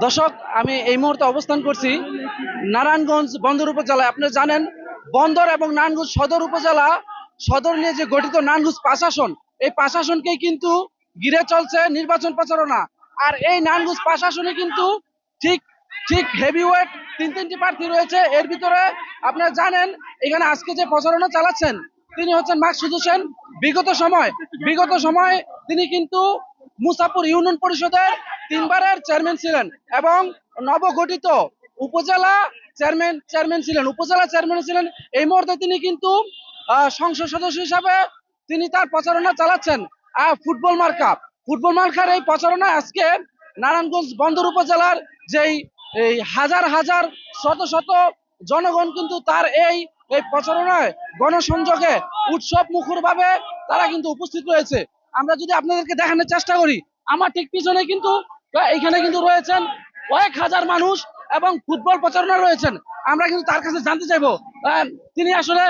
দর্শক, আমি এই মুহূর্তে অবস্থান করছি নারায়ণগঞ্জ বন্দর উপজেলায়। আপনারা জানেন বন্দর এবং নারায়ণগঞ্জ সদর উপজেলা সদর নিয়ে যে গঠিত নারায়ণগঞ্জ প্রশাসন, এই প্রশাসনকেই কিন্তু ঘিরে চলছে নির্বাচন প্রচারণা। আর এই নারায়ণগঞ্জ প্রশাসনে কিন্তু ঠিক ঠিক হেভিওয়েট তিনটি প্রার্থী রয়েছে। এর ভিতরে আপনারা জানেন এখানে আজকে যে প্রচারণা চালাচ্ছেন তিনি হচ্ছেন মাকসুদ হোসেন। বিগত সময় তিনি কিন্তু মুসাপুর ইউনিয়ন পরিষদের 3বারের চেয়ারম্যান ছিলেন এবং নবগঠিত উপজেলা চেয়ারম্যান ছিলেন। এই মুহূর্তে তিনি কিন্তু সংসদ সদস্য হিসাবে তিনি তার প্রচারণা চালাচ্ছেন। ফুটবল মার্কার এই প্রচারণা আজকে নারায়ণগঞ্জ বন্দর উপজেলার যেই এই হাজার হাজার শত শত জনগণ কিন্তু তার এই এই প্রচারণায় গণসংযোগে উৎসব মুখর ভাবে তারা কিন্তু উপস্থিত রয়েছে। আমরা যদি আপনাদেরকে দেখানোর চেষ্টা করি, আমার ঠিক পিছনে কিন্তু এখানে কিন্তু রয়েছেন কয়েক হাজার মানুষ এবং ফুটবল প্রচারণা রয়েছেন। আমরা কিন্তু তার কাছে জানতে চাইবো তিনি আসলে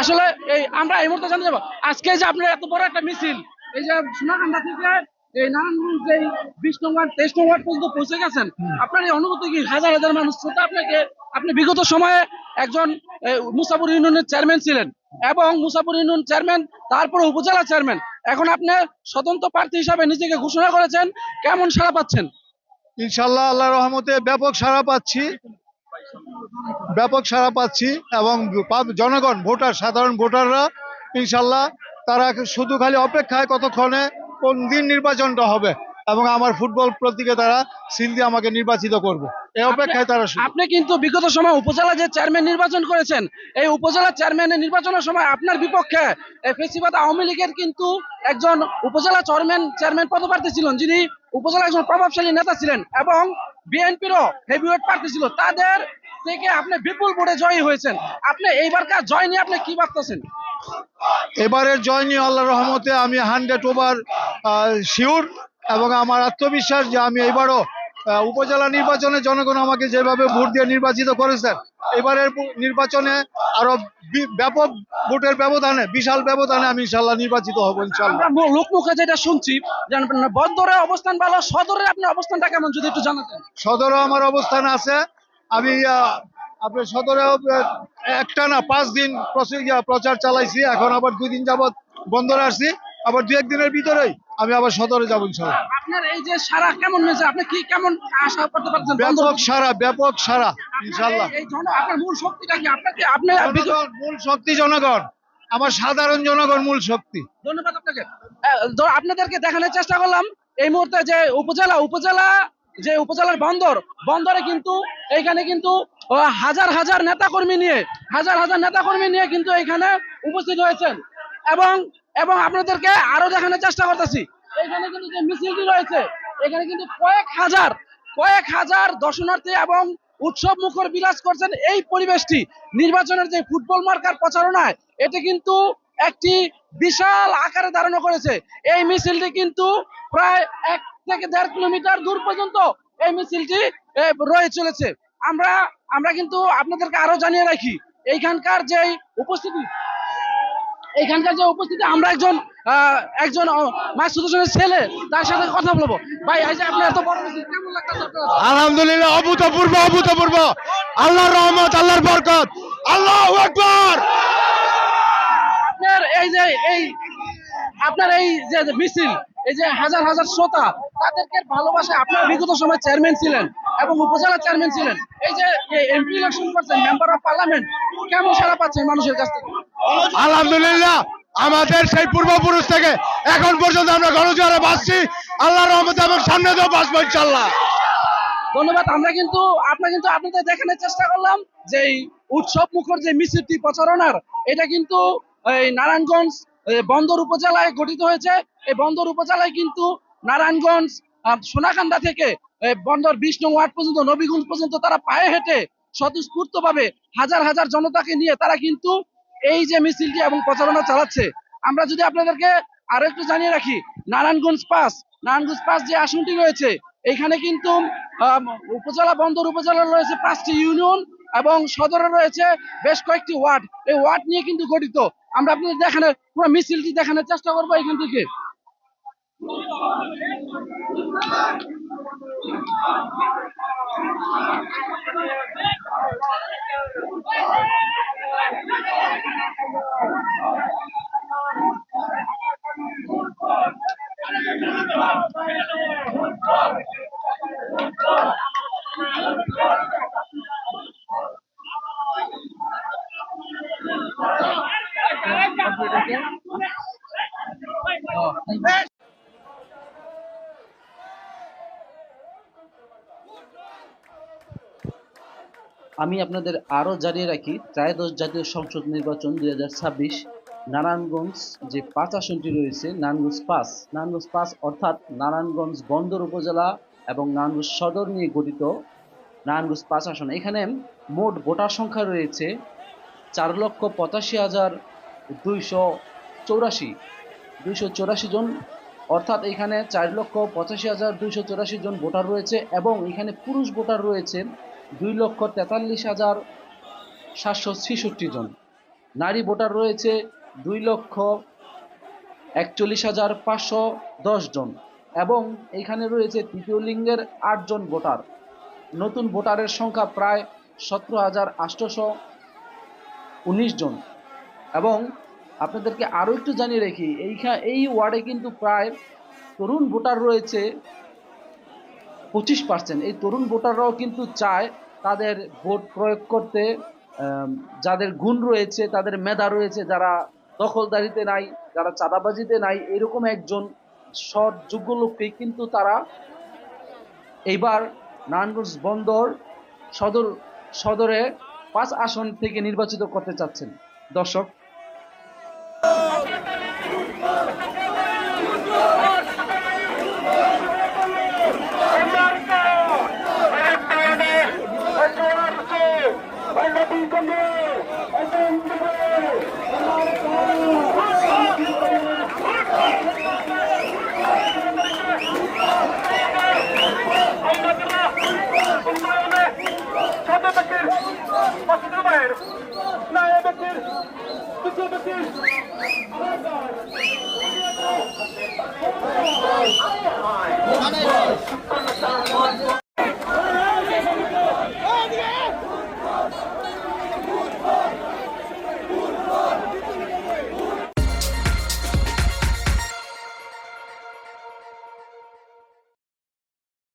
আসলে এই আমরা এই মুহূর্তে জানতে চাইবো আজকে যে আপনার এত বড় একটা মিছিল, এই যে সোনাকান্দা থেকে এই নারায়ণগঞ্জ যে 20 নং ওয়ার্ড 23 নং ওয়ার্ড পর্যন্ত পৌঁছে গেছেন, আপনার এই অনুভূতি কি? হাজার হাজার মানুষ শ্রোতা আপনাকে, আপনি বিগত সময়ে একজন মুসাপুর ইউনিয়নের চেয়ারম্যান ছিলেন এবং মুসাপুর ইউনিয়ন চেয়ারম্যান তারপরে উপজেলা চেয়ারম্যান, এখন আপনি স্বতন্ত্র প্রার্থী হিসাবে নিজেকে ঘোষণা করেছেন, কেমন সাড়া পাচ্ছেন? ইনশাল্লাহ আল্লাহর রহমতে ব্যাপক সাড়া পাচ্ছি এবং জনগণ সাধারণ ভোটাররা ইনশাল্লাহ তারা শুধু খালি অপেক্ষায় কতক্ষণে কোন দিন নির্বাচনটা হবে এবং আমার ফুটবল প্রতীকে তারা সিল দিয়ে আমাকে নির্বাচিত করবে, এই অপেক্ষায় তারা। আপনি কিন্তু বিগত সময় উপজেলা যে চেয়ারম্যান নির্বাচন করেছেন, এই উপজেলা চেয়ারম্যানের নির্বাচনের সময় আপনার বিপক্ষে ফেসিবাদ আওয়ামী লীগের কিন্তু একজন উপজেলা চেয়ারম্যান পদপ্রার্থী ছিলেন, যিনি উপজেলা একজন প্রভাবশালী নেতা ছিলেন এবং বিএনপিরও হেভিওয়েট প্রার্থী ছিল। তাদের থেকে আপনি বিপুল ভোটে জয়ী হয়েছেন। আপনি এইবারকার জয় নিয়ে আপনি কি ভাবতেছেন? এবারের জয় নিয়ে আল্লাহর রহমতে আমি 100% শিওর এবং আমার আত্মবিশ্বাস যে আমি এবারও উপজেলা নির্বাচনে জনগণ আমাকে যেভাবে ভোট দিয়ে নির্বাচিত করেছেন, এবারের নির্বাচনে আরো ব্যাপক ভোটের ব্যবধানে, বিশাল ব্যবধানে আমি ইনশাল্লাহ নির্বাচিত হব ইনশাল্লাহ। লোকমুখে যেটা শুনছি বন্দরে অবস্থান ভালো, সদরে আপনার অবস্থানটা কেমন যদি একটু জানাতেন? সদরে আমার অবস্থান আছে। আমি আপনার সদরে একটানা 5 দিন প্রচার চালাইছি, এখন আবার 2 দিন যাবত বন্দরে আসছি, আবার 2-1 দিনের ভিতরেই আমি আবার সদরে যাবো ইনশাল্লাহ। আপনার এই যে সারা কেমন হয়েছে, আপনি কি কেমন আশা করতে পারছেন? ব্যাপক সারা ইনশাল্লাহ। আপনার মূল শক্তিটা কি? আপনার মূল শক্তি জনগণ, আমার সাধারণ জনগণ মূল শক্তি। ধন্যবাদ আপনাকে। আপনাদেরকে দেখানোর চেষ্টা করলাম এই মুহূর্তে যে উপজেলার বন্দরে কিন্তু এইখানে কিন্তু হাজার হাজার নেতাকর্মী নিয়ে কিন্তু এখানে উপস্থিত হয়েছেন এবং আপনাদেরকে আরো দেখানোর চেষ্টা করতেছি। এখানে কিন্তু যে মিছিলটি রয়েছে, এখানে কিন্তু কয়েক হাজার দর্শনার্থী এবং উৎসব মুখর বিরাজ করছেন। এই পরিবেশটি নির্বাচনের যে ফুটবল মার্কার প্রচারণায় এটি কিন্তু একটি বিশাল আকারে ধারণ করেছে। এই মিছিলটি কিন্তু প্রায় 1 থেকে 1.5 কিলোমিটার দূর পর্যন্ত এই মিছিলটি রয়ে চলেছে। আমরা কিন্তু আপনাদেরকে আরো জানিয়ে রাখি এইখানকার যে উপস্থিতি, আমরা একজন মাসুদ হোসেনের ছেলে, তার সাথে কথা বলবো। ভাই, এই যে আপনি এত বড় মিছিল কেমন লাগতেছে? আলহামদুলিল্লাহ, অভূতপূর্ব। আল্লাহর রহমত, আল্লাহর বরকত, আল্লাহু আকবার। আপনার এই যে মিছিল, এই যে হাজার হাজার শ্রোতা, তাদেরকে ভালোবাসে। আপনার বিগত সময় চেয়ারম্যান ছিলেন এবং উপজেলা চেয়ারম্যান ছিলেন, এই যে এমপি ইলেকশন করছেন, মেম্বার অফ পার্লামেন্ট, কেমন সাড়া পাচ্ছেন মানুষের কাছ থেকে? আলহামদুলিল্লাহ, আমাদের সেই পূর্বপুরুষ থেকে এখন পর্যন্ত আমরা গণজোয়ারে বাঁচছি, আল্লাহর রহমতে এবং সামনে তো বাঁচবো ইনশাআল্লাহ। ধন্যবাদ। আপনাদের দেখানোর চেষ্টা করলাম যে উৎসব মুখর যে মিছিলটি প্রচারণার, এটা কিন্তু এই নারায়ণগঞ্জ বন্দর উপজেলায় গঠিত হয়েছে। এই বন্দর উপজেলায় কিন্তু নারায়ণগঞ্জ সোনাকান্দা থেকে বন্দর 20 নং ওয়ার্ড পর্যন্ত, নবীগঞ্জ পর্যন্ত তারা পায়ে হেঁটে স্বতঃস্ফূর্ত ভাবে হাজার হাজার জনতাকে নিয়ে তারা কিন্তু এই যে মিছিলটি এবং প্রচারণা চালাচ্ছে। আমরা যদি আপনাদেরকে আরো একটু জানিয়ে রাখি, নারায়ণগঞ্জ পাস যে আসনটি রয়েছে, এখানে কিন্তু বন্দর উপজেলা রয়েছে 5টি ইউনিয়ন এবং সদরে রয়েছে বেশ কয়েকটি ওয়ার্ড। এই ওয়ার্ড নিয়ে কিন্তু গঠিত। আমরা আপনাদের পুরো মিছিলটি দেখানোর চেষ্টা করবো এখান থেকে। আমি আপনাদের আরো জানিয়ে রাখি, ত্রয়োদশ জাতীয় সংসদ নির্বাচন 2026 নারায়ণগঞ্জ যে 5 আসনটি রয়েছে, নারায়ণগঞ্জ 5 অর্থাৎ নারায়ণগঞ্জ বন্দর উপজেলা এবং নারায়ণগঞ্জ সদর নিয়ে গঠিত নারায়ণগঞ্জ 5 আসন। এখানে মোট ভোটার সংখ্যা রয়েছে 4,85,284 জন, অর্থাৎ এখানে 4,85,284 জন ভোটার রয়েছে এবং এখানে পুরুষ ভোটার রয়েছে 2,43,766 জন। নারী ভোটার রয়েছে 2,41,510 জন এবং এখানে রয়েছে তৃতীয় লিঙ্গের 8 জন ভোটার। নতুন ভোটারের সংখ্যা প্রায় 17,819 জন। এবং আপনাদেরকে আরো একটু জানিয়ে রাখি, এই ওয়ার্ডে কিন্তু প্রায় তরুণ ভোটার রয়েছে 25%। এই তরুণ ভোটাররাও কিন্তু চায় তাদের ভোট প্রয়োগ করতে, যাদের গুণ রয়েছে, তাদের মেধা রয়েছে, যারা দখলদারিতে নাই, যারা চাঁদাবাজিতে নাই, এরকম একজন সৎ যোগ্য লোককেই কিন্তু তারা এইবার নারায়ণগঞ্জ বন্দর সদরে 5 আসন থেকে নির্বাচিত করতে চাচ্ছেন। দর্শক,